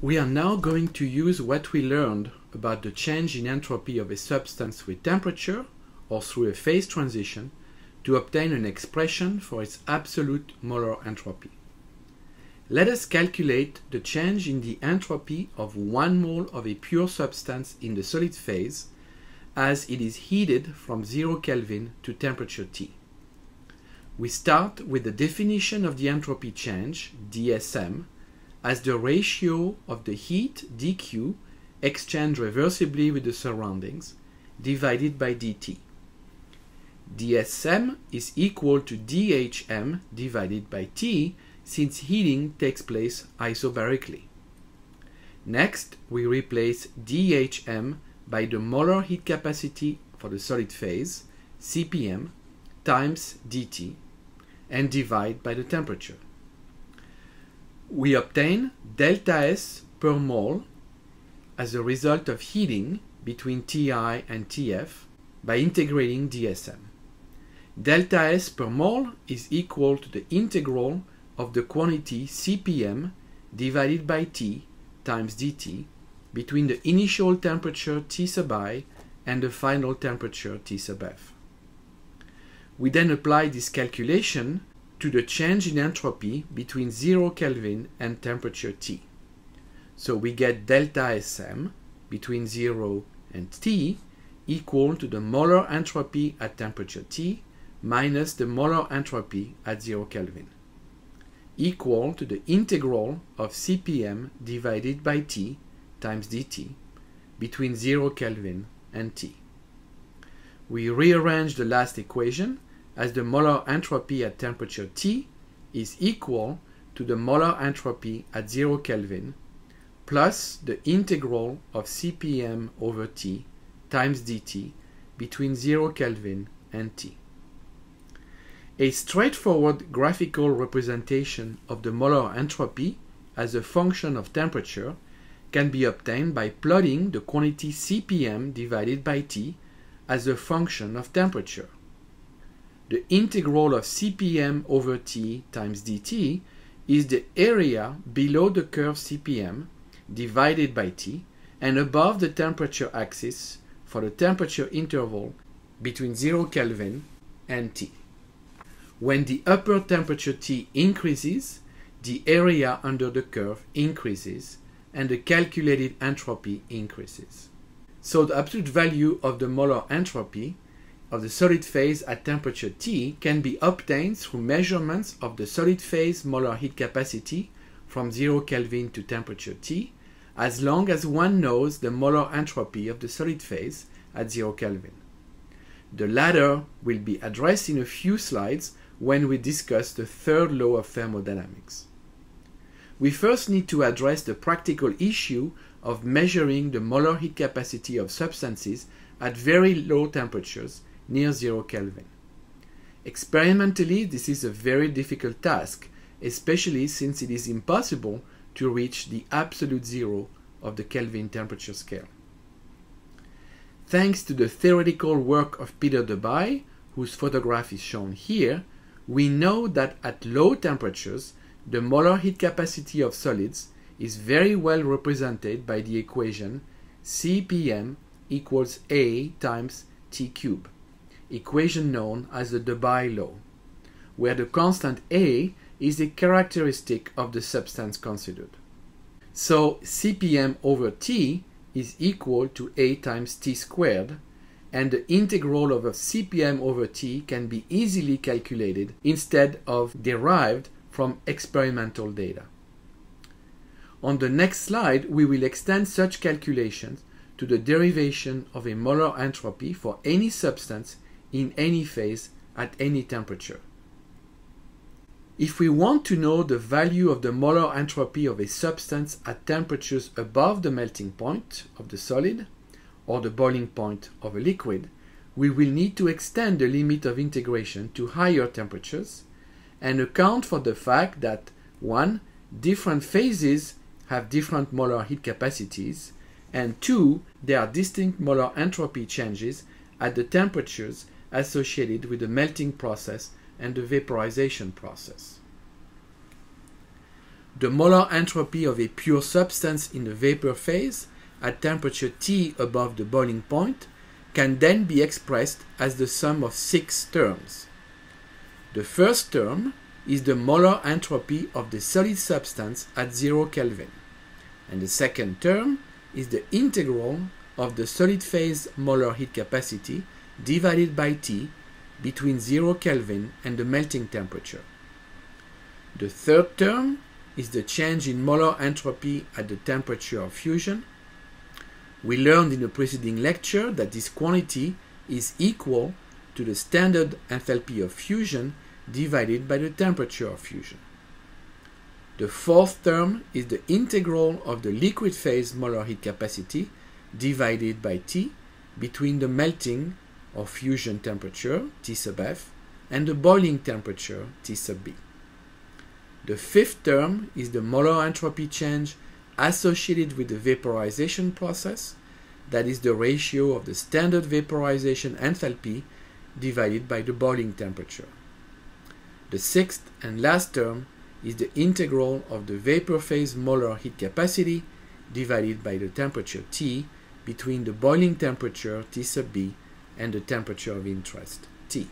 We are now going to use what we learned about the change in entropy of a substance with temperature or through a phase transition to obtain an expression for its absolute molar entropy. Let us calculate the change in the entropy of 1 mole of a pure substance in the solid phase as it is heated from 0 Kelvin to temperature T. We start with the definition of the entropy change, dsm, as the ratio of the heat, dq, exchanged reversibly with the surroundings, divided by dt. dsm is equal to dhm divided by T, since heating takes place isobarically. Next, we replace dhm by the molar heat capacity for the solid phase, cpm, times dt, and divide by the temperature. We obtain delta S per mole as a result of heating between Ti and Tf by integrating dsm. Delta S per mole is equal to the integral of the quantity cpm divided by T times dt between the initial temperature T sub I and the final temperature T sub F. We then apply this calculation to the change in entropy between 0 Kelvin and temperature T. So we get delta Sm between 0 and T equal to the molar entropy at temperature T minus the molar entropy at 0 Kelvin, equal to the integral of Cpm divided by T times dt between 0 Kelvin and T. We rearrange the last equation as the molar entropy at temperature T is equal to the molar entropy at 0 Kelvin plus the integral of Cpm over T times dt between 0 Kelvin and T. A straightforward graphical representation of the molar entropy as a function of temperature can be obtained by plotting the quantity Cpm divided by T as a function of temperature. The integral of Cpm over T times dt is the area below the curve Cpm divided by T and above the temperature axis for the temperature interval between 0 Kelvin and T. When the upper temperature T increases, the area under the curve increases and the calculated entropy increases. So the absolute value of the molar entropy of the solid phase at temperature T can be obtained through measurements of the solid phase molar heat capacity from 0 Kelvin to temperature T, as long as one knows the molar entropy of the solid phase at 0 Kelvin. The latter will be addressed in a few slides when we discuss the third law of thermodynamics. We first need to address the practical issue of measuring the molar heat capacity of substances at very low temperatures near 0 Kelvin. Experimentally, this is a very difficult task, especially since it is impossible to reach the absolute zero of the Kelvin temperature scale. Thanks to the theoretical work of Peter Debye, whose photograph is shown here, we know that at low temperatures, the molar heat capacity of solids is very well represented by the equation Cpm equals A times T cube, equation known as the Debye law, where the constant A is a characteristic of the substance considered. So Cpm over T is equal to A times T squared, and the integral of Cpm over T can be easily calculated instead of derived from experimental data. On the next slide, we will extend such calculations to the derivation of a molar entropy for any substance in any phase at any temperature. If we want to know the value of the molar entropy of a substance at temperatures above the melting point of the solid or the boiling point of a liquid, we will need to extend the limit of integration to higher temperatures and account for the fact that 1. Different phases have different molar heat capacities, and 2. There are distinct molar entropy changes at the temperatures associated with the melting process and the vaporization process. the molar entropy of a pure substance in the vapor phase at temperature T above the boiling point can then be expressed as the sum of 6 terms. The first term is the molar entropy of the solid substance at 0 Kelvin, and the second term is the integral of the solid phase molar heat capacity divided by T between 0 Kelvin and the melting temperature. The third term is the change in molar entropy at the temperature of fusion. We learned in the preceding lecture that this quantity is equal to the standard enthalpy of fusion divided by the temperature of fusion. The fourth term is the integral of the liquid phase molar heat capacity divided by T between the melting or fusion temperature, T sub F, and the boiling temperature, T sub B. The fifth term is the molar entropy change associated with the vaporization process, that is the ratio of the standard vaporization enthalpy divided by the boiling temperature. The sixth and last term is the integral of the vapor phase molar heat capacity divided by the temperature T between the boiling temperature, T sub B, and the temperature of interest, T.